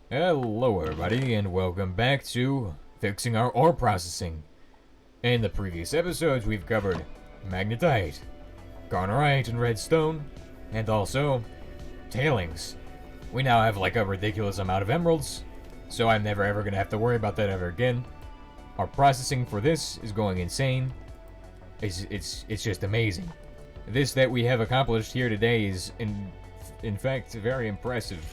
Hello everybody and welcome back to Fixing Our Ore Processing. In the previous episodes we've covered magnetite, garnerite and redstone, and also tailings. We now have like a ridiculous amount of emeralds, so I'm never ever gonna have to worry about that ever again. Our processing for this is going insane. It's just amazing. This that we have accomplished here today is in fact very impressive.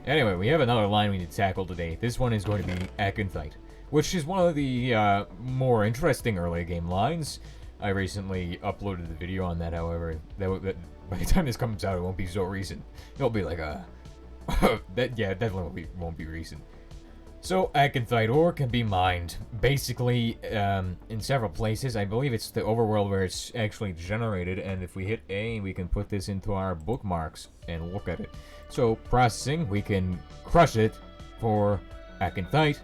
Anyway, we have another line we need to tackle today. This one is going to be acanthite, which is one of the more interesting early game lines. I recently uploaded the video on that, however, that by the time this comes out, it won't be so recent. It'll be like a... definitely won't be recent. So, acanthite ore can be mined, basically, in several places. I believe it's the overworld where it's actually generated, and if we hit A, we can put this into our bookmarks and look at it. So, processing, we can crush it for acanthite,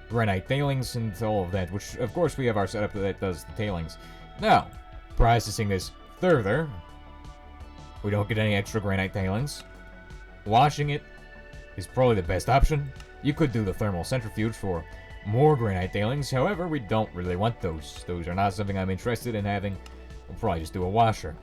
granite tailings, and all of that, which, of course, we have our setup that does the tailings. Now, processing this further, we don't get any extra granite tailings. Washing it is probably the best option. You could do the thermal centrifuge for more granite tailings, however, we don't really want those. Those are not something I'm interested in having. We'll probably just do a washer.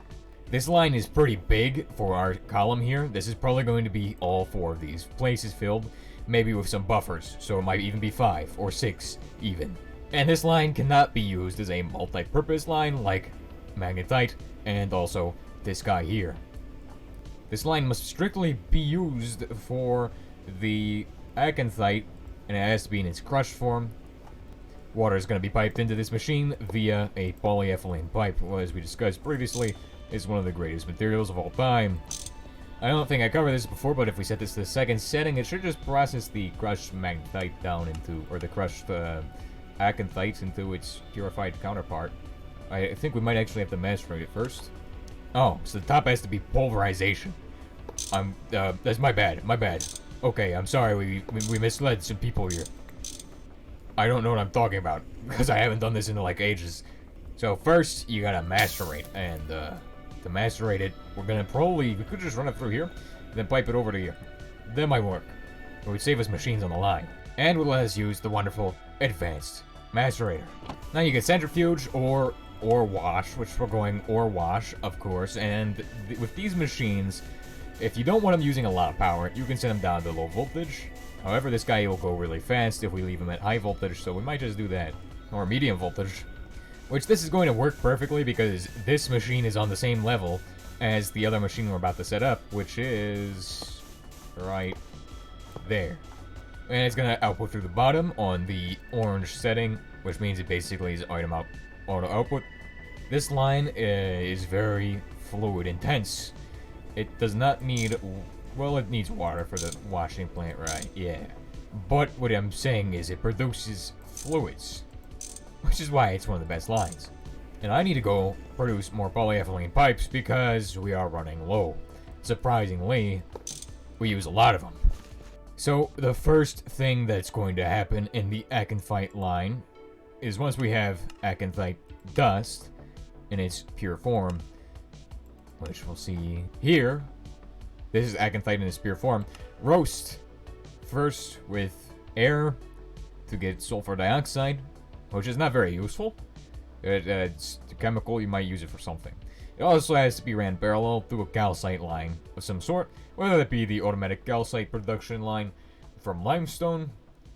This line is pretty big for our column here. This is probably going to be all 4 of these places filled, maybe with some buffers, so it might even be 5 or 6 even. And this line cannot be used as a multi-purpose line like magnetite and also this guy here. This line must strictly be used for the acanthite, and it has to be in its crushed form. Water is going to be piped into this machine via a polyethylene pipe, as we discussed previously, is one of the greatest materials of all time. I don't think I covered this before, but if we set this to the second setting, it should just process the crushed magnetite down into, or the crushed acanthite into its purified counterpart. I think we might actually have to macerate it first. Oh, so the top has to be pulverization. That's my bad, Okay, I'm sorry, we misled some people here. I don't know what I'm talking about, because I haven't done this in like ages. So first, you gotta macerate, and to macerate it, we could just run it through here, then pipe it over to here. That might work. It would save us machines on the line. And would let us use the wonderful advanced macerator. Now you get centrifuge or wash, which we're going ore wash, of course, and with these machines, if you don't want them using a lot of power, you can send them down to low voltage. However, this guy will go really fast if we leave him at high voltage, so we might just do that. Or medium voltage. Which this is going to work perfectly because this machine is on the same level as the other machine we're about to set up, which is right there. And it's going to output through the bottom on the orange setting, which means it basically is auto output. This line is very fluid intense. It does not need, well, it needs water for the washing plant, right? Yeah. But what I'm saying is it produces fluids, which is why it's one of the best lines. And I need to go produce more polyethylene pipes because we are running low. Surprisingly, we use a lot of them. So the first thing that's going to happen in the acanthite line is once we have acanthite dust in its pure form, which we'll see here. This is acanthite in its pure form. Roast first with air to get sulfur dioxide, which is not very useful. It's a chemical, you might use it for something. It also has to be ran parallel through a calcite line of some sort, whether that be the automatic calcite production line from limestone,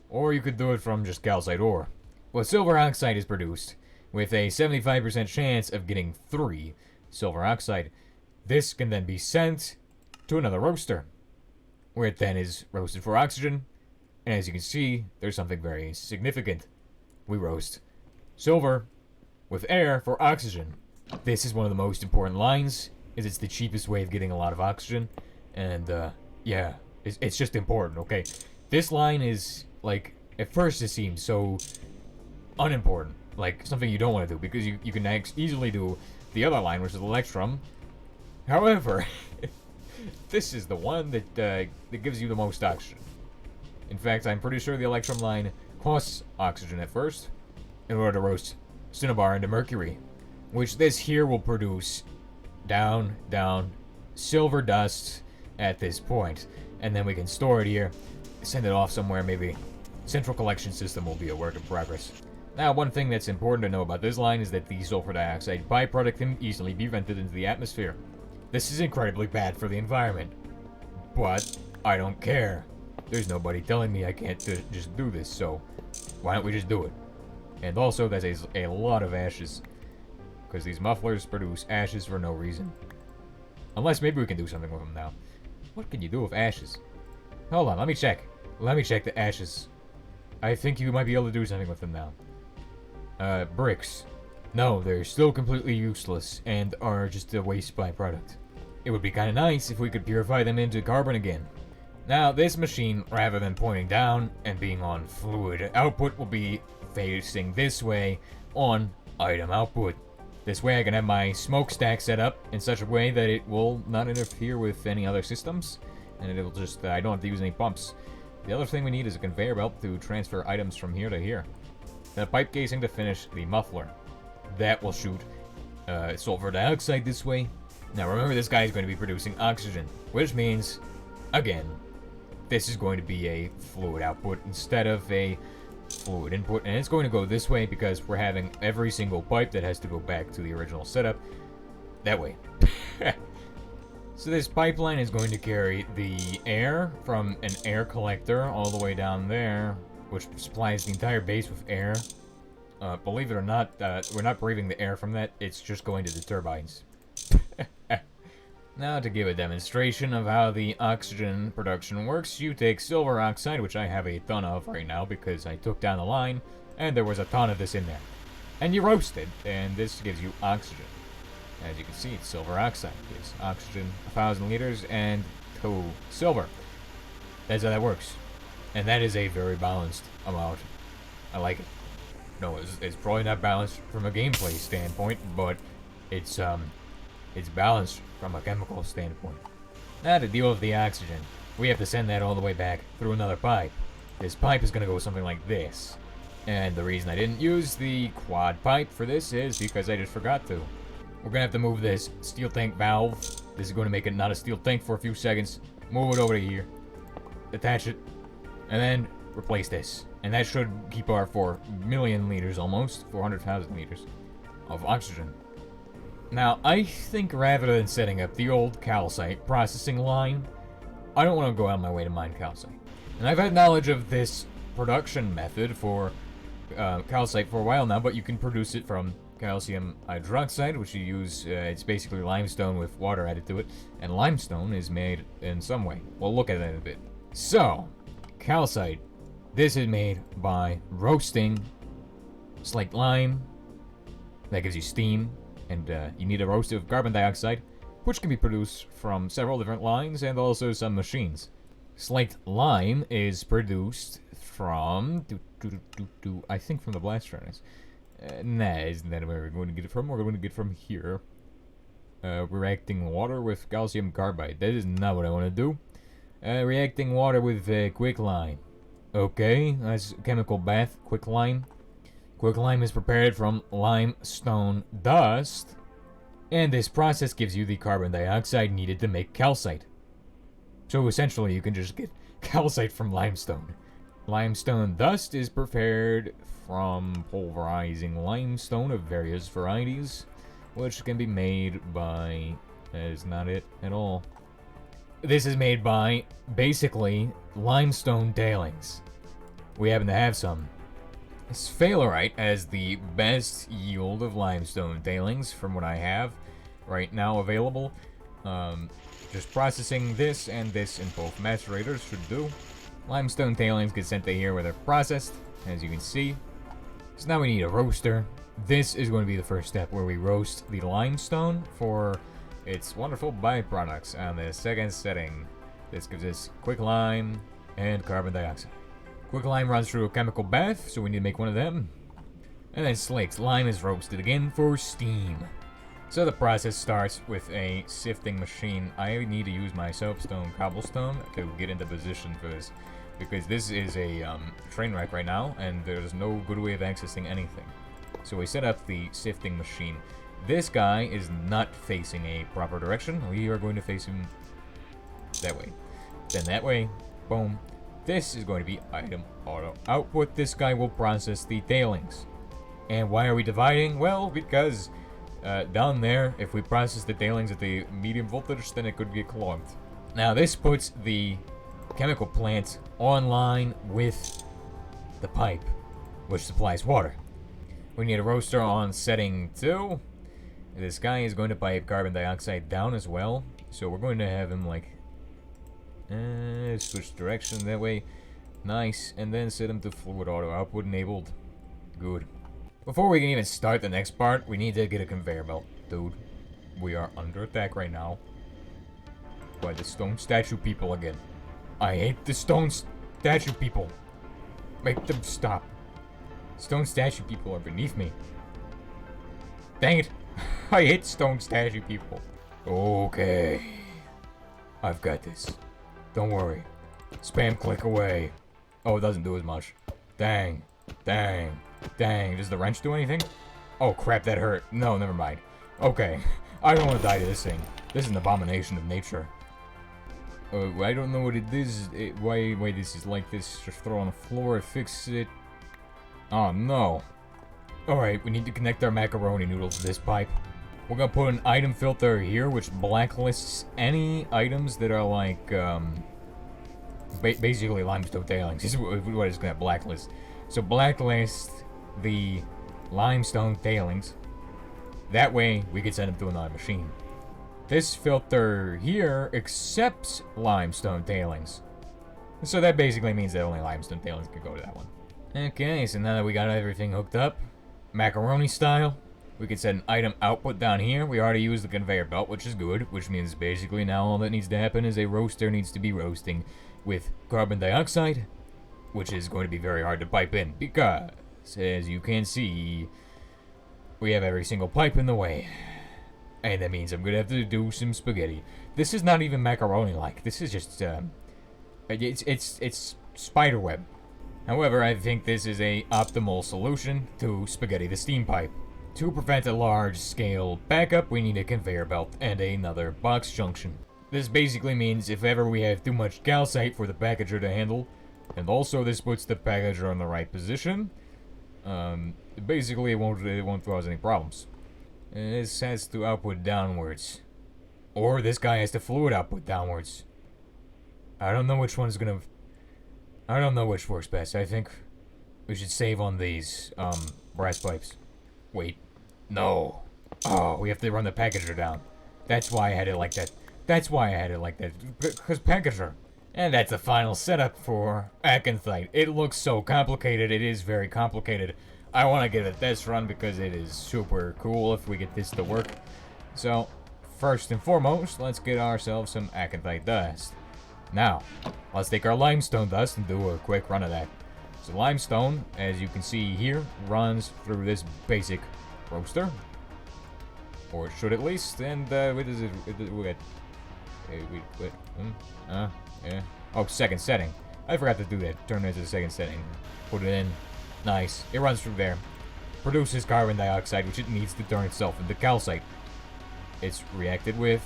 or you could do it from just calcite ore. Well, silver oxide is produced with a 75% chance of getting 3 silver oxide. This can then be sent to another roaster, where it then is roasted for oxygen, and as you can see, there's something very significant. We roast silver with air for oxygen. This is one of the most important lines, as it's the cheapest way of getting a lot of oxygen, and yeah, it's just important, okay? This line is, like, at first it seems so unimportant, like something you don't want to do, because you can easily do the other line, which is electrum. However, this is the one that gives you the most oxygen. In fact, I'm pretty sure the electrum line costs oxygen at first in order to roast cinnabar into mercury, which this here will produce down, silver dust at this point. and then we can store it here, send it off somewhere, maybe. Central collection system will be a work in progress. Now, one thing that's important to know about this line is that the sulfur dioxide byproduct can easily be vented into the atmosphere. This is incredibly bad for the environment, but I don't care. There's nobody telling me I can't just do this, so why don't we just do it? And also, that's a lot of ashes, because these mufflers produce ashes for no reason. Unless maybe we can do something with them now. What can you do with ashes? Hold on, let me check. Let me check the ashes. I think you might be able to do something with them now. Bricks. No, they're still completely useless and are just a waste byproduct. It would be kind of nice if we could purify them into carbon again. Now, this machine, rather than pointing down and being on fluid output, will be facing this way on item output. This way I can have my smokestack set up in such a way that it will not interfere with any other systems, and it'll just, I don't have to use any pumps. The other thing we need is a conveyor belt to transfer items from here to here. And a pipe casing to finish the muffler. That will shoot sulfur dioxide this way. Now remember, this guy is going to be producing oxygen, which means, again, this is going to be a fluid output instead of a fluid input, and it's going to go this way because we're having every single pipe that has to go back to the original setup that way. So this pipeline is going to carry the air from an air collector all the way down there, which supplies the entire base with air. Believe it or not, we're not breathing the air from that, it's just going to the turbines. Now, to give a demonstration of how the oxygen production works, you take silver oxide, which I have a ton of right now because I took down the line, and there was a ton of this in there. And you roast it, and this gives you oxygen. As you can see, it's silver oxide. It's oxygen, 1,000 liters, and 2 silver. That's how that works. And that is a very balanced amount. I like it. No, it's probably not balanced from a gameplay standpoint, but it's balanced from a chemical standpoint. Now, to deal with the oxygen, we have to send that all the way back through another pipe. This pipe is going to go something like this. And the reason I didn't use the quad pipe for this is because I just forgot to. We're going to have to move this steel tank valve. This is going to make it not a steel tank for a few seconds. Move it over to here. Attach it. And then replace this. And that should keep our 4 million liters almost, 400,000 liters of oxygen. Now, I think rather than setting up the old calcite processing line, I don't want to go out of my way to mine calcite. And I've had knowledge of this production method for calcite for a while now, but you can produce it from calcium hydroxide, which you use, it's basically limestone with water added to it, and limestone is made in some way. We'll look at that in a bit. So, calcite. This is made by roasting slaked lime. That gives you steam. And you need a roaster of carbon dioxide, which can be produced from several different lines and also some machines. Slaked lime is produced from, I think from the blast furnace. Nah, isn't that where we're going to get it from? We're going to get it from here. Reacting water with calcium carbide. That is not what I want to do. Reacting water with quicklime. Okay, that's chemical bath, quicklime. Quicklime is prepared from limestone dust, and this process gives you the carbon dioxide needed to make calcite. So essentially, you can just get calcite from limestone. Limestone dust is prepared from pulverizing limestone of various varieties, which can be made by... that is not it at all. This is made by, basically, limestone tailings. We happen to have some. Sphalerite has the best yield of limestone tailings from what I have right now available. Just processing this and this in both macerators should do. Limestone tailings get sent to here where they're processed, as you can see. So now we need a roaster. This is going to be the first step where we roast the limestone for its wonderful byproducts on the second setting. This gives us quicklime and carbon dioxide. Quicklime runs through a chemical bath, so we need to make one of them. And then slaked lime is roasted again for steam. So the process starts with a sifting machine. I need to use my soapstone cobblestone to get into position for this, because this is a train wreck right now, and there's no good way of accessing anything. So we set up the sifting machine. This guy is not facing a proper direction. We are going to face him that way. Then that way, boom. This is going to be item auto output. This guy will process the tailings. And why are we dividing? Well, because down there, if we process the tailings at the medium voltage, then it could get clogged. Now this puts the chemical plant online with the pipe, which supplies water. We need a roaster on setting 2. This guy is going to pipe carbon dioxide down as well. So we're going to have him like switch direction that way. Nice. And then set him to fluid auto output enabled. Good. Before we can even start the next part, we need to get a conveyor belt. Dude, we are under attack right now by the stone statue people again. I hate the stone statue people. Make them stop. Stone statue people are beneath me. Dang it. I hate stone statue people. Okay. I've got this. Don't worry. Spam click away. Oh, it doesn't do as much. Dang. Dang. Dang. Does the wrench do anything? Oh, crap, that hurt. No, never mind. Okay. I don't want to die to this thing. This is an abomination of nature. I don't know what it is. Why this is like this. Just throw it on the floor and fix it. Oh, no. Alright, we need to connect our macaroni noodles to this pipe. We're gonna put an item filter here, which blacklists any items that are like, basically limestone tailings. This is what it's gonna blacklist. So blacklist the limestone tailings. That way, we can send them to another machine. This filter here accepts limestone tailings. So that basically means that only limestone tailings can go to that one. Okay, so now that we got everything hooked up, macaroni style, we can set an item output down here. We already used the conveyor belt, which is good, which means basically now all that needs to happen is a roaster needs to be roasting with carbon dioxide, which is going to be very hard to pipe in because, as you can see, we have every single pipe in the way. And that means I'm going to have to do some spaghetti. This is not even macaroni-like. This is just, it's spiderweb. However, I think this is a optimal solution to spaghetti the steam pipe. To prevent a large-scale backup, we need a conveyor belt and another box junction. This basically means if ever we have too much calcite for the packager to handle, and also this puts the packager in the right position, basically it won't cause any problems. And this has to output downwards. Or this guy has to fluid output downwards. I don't know which one's gonna... I don't know which works best. I think we should save on these, brass pipes. Wait. No. Oh, we have to run the packager down. That's why I had it like that. That's why I had it like that. Because packager. And that's the final setup for acanthite. It looks so complicated. It is very complicated. I want to give it this run because it is super cool if we get this to work. So, first and foremost, let's get ourselves some acanthite dust. Now, let's take our limestone dust and do a quick run of that. So limestone, as you can see here, runs through this basic roaster. Or it should at least, and what is it? Yeah. Oh, second setting. I forgot to do that. Turn it to the second setting. Put it in. Nice. It runs through there. Produces carbon dioxide, which it needs to turn itself into calcite. It's reacted with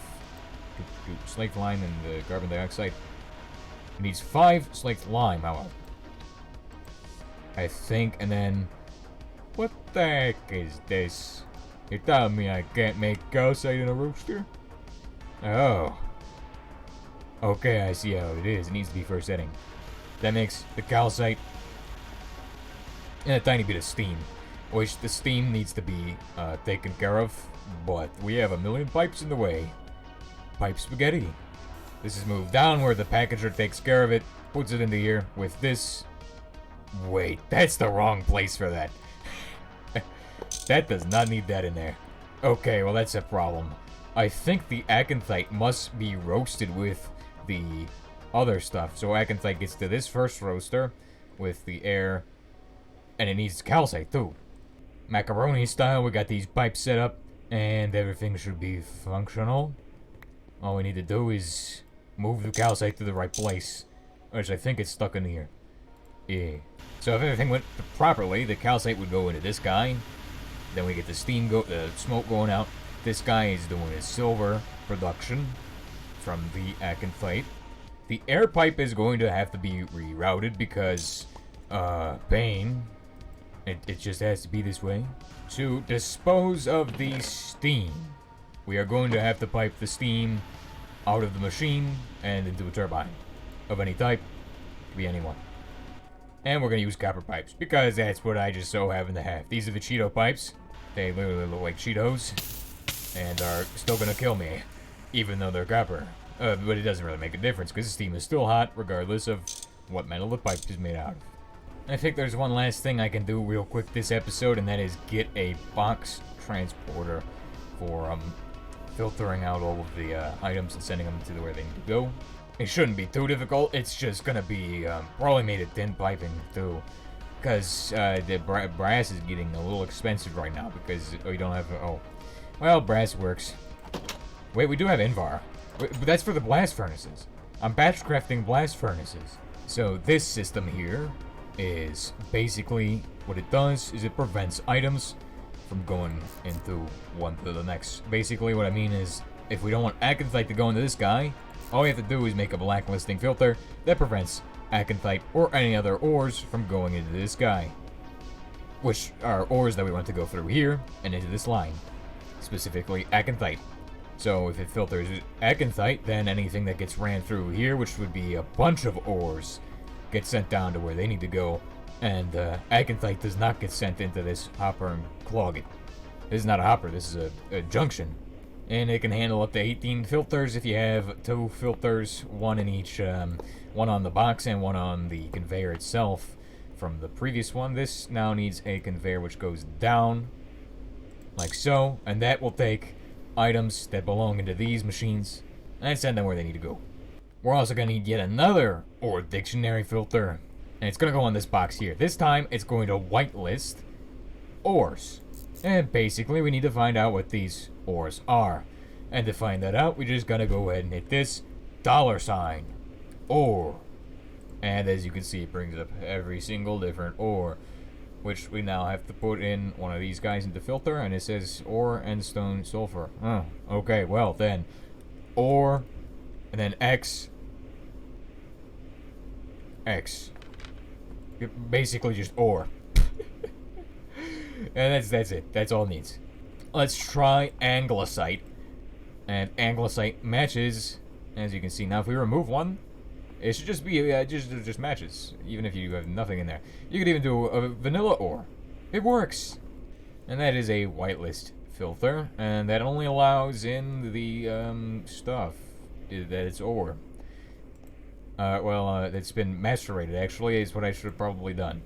slaked lime and the carbon dioxide. It needs 5 slaked lime, however. I think, and then... What the heck is this? You're telling me I can't make calcite in a roaster? Oh. Okay, I see how it is. It needs to be first setting. That makes the calcite and a tiny bit of steam, which the steam needs to be taken care of, but we have a million pipes in the way. Pipe spaghetti. This is moved down where the packager takes care of it, puts it into here with this. Wait, that's the wrong place for that. That does not need that in there. Okay, well that's a problem. I think the acanthite must be roasted with the other stuff. So acanthite gets to this first roaster with the air, and it needs calcite too. Macaroni style, we got these pipes set up, and everything should be functional. All we need to do is move the calcite to the right place, which I think it's stuck in here. Yeah. So if everything went properly, the calcite would go into this guy. Then we get the smoke going out. This guy is doing his silver production from the acanthite. The air pipe is going to have to be rerouted because, pain. It just has to be this way. To dispose of the steam, we are going to have to pipe the steam out of the machine and into a turbine of any type. Could be anyone. And we're going to use copper pipes because that's what I just so happen to have. These are the Cheeto pipes. They literally look like Cheetos and are still going to kill me, even though they're copper. But it doesn't really make a difference because the steam is still hot regardless of what metal the pipe is made out of. I think there's one last thing I can do real quick this episode, and that is get a box transporter for filtering out all of the items and sending them to where they need to go. It shouldn't be too difficult. It's just gonna be probably made of thin piping too, because the brass is getting a little expensive right now because we don't have. Oh, well, brass works. Wait, we do have Invar, but that's for the blast furnaces. I'm batch crafting blast furnaces. So this system here is basically what it does is it prevents items from going into one to the next. Basically what I mean is if we don't want acanthite to go into this guy, all we have to do is make a blacklisting filter that prevents acanthite or any other ores from going into this guy, which are ores that we want to go through here and into this line, specifically acanthite. So if it filters acanthite, then anything that gets ran through here, which would be a bunch of ores, get sent down to where they need to go, and acanthite does not get sent into this hopper and clog it. This is not a hopper, this is a junction. And it can handle up to 18 filters if you have 2 filters, one in each, one on the box and one on the conveyor itself. From the previous one, this now needs a conveyor which goes down, like so, and that will take items that belong into these machines and send them where they need to go. We're also going to need yet another ore dictionary filter, and it's going to go on this box here. This time, it's going to whitelist ores. And basically, we need to find out what these ores are. And to find that out, we just got to go ahead and hit this $sign ore. And as you can see, it brings up every single different ore, which we now have to put in one of these guys into filter, and it says ore and stone sulfur. Oh, okay, well then, ore, and then X. Basically just ore. And that's it. That's all it needs. Let's try anglicite. And anglicite matches, as you can see. Now if we remove one, it should just be, just matches. Even if you have nothing in there. You could even do a vanilla ore. It works. And that is a whitelist filter. And that only allows in the stuff that it's ore. It's been macerated, actually, is what I should have probably done.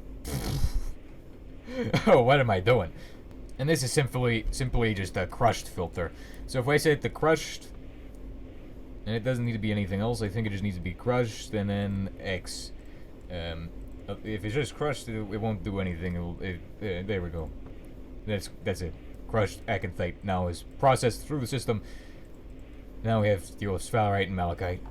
Oh, what am I doing? And this is simply just a crushed filter. So if I set the crushed, and it doesn't need to be anything else, I think it just needs to be crushed, and then X. If it's just crushed, it won't do anything. There we go. That's it. Crushed acanthite now is processed through the system. Now we have steel, sphalerite, and malachite.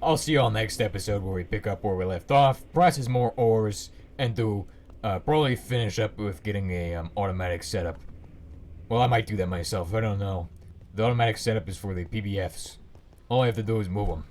I'll see you all next episode where we pick up where we left off, process more ores, and do probably finish up with getting a automatic setup. Well, I might do that myself. I don't know. The automatic setup is for the PBFs. All I have to do is move them.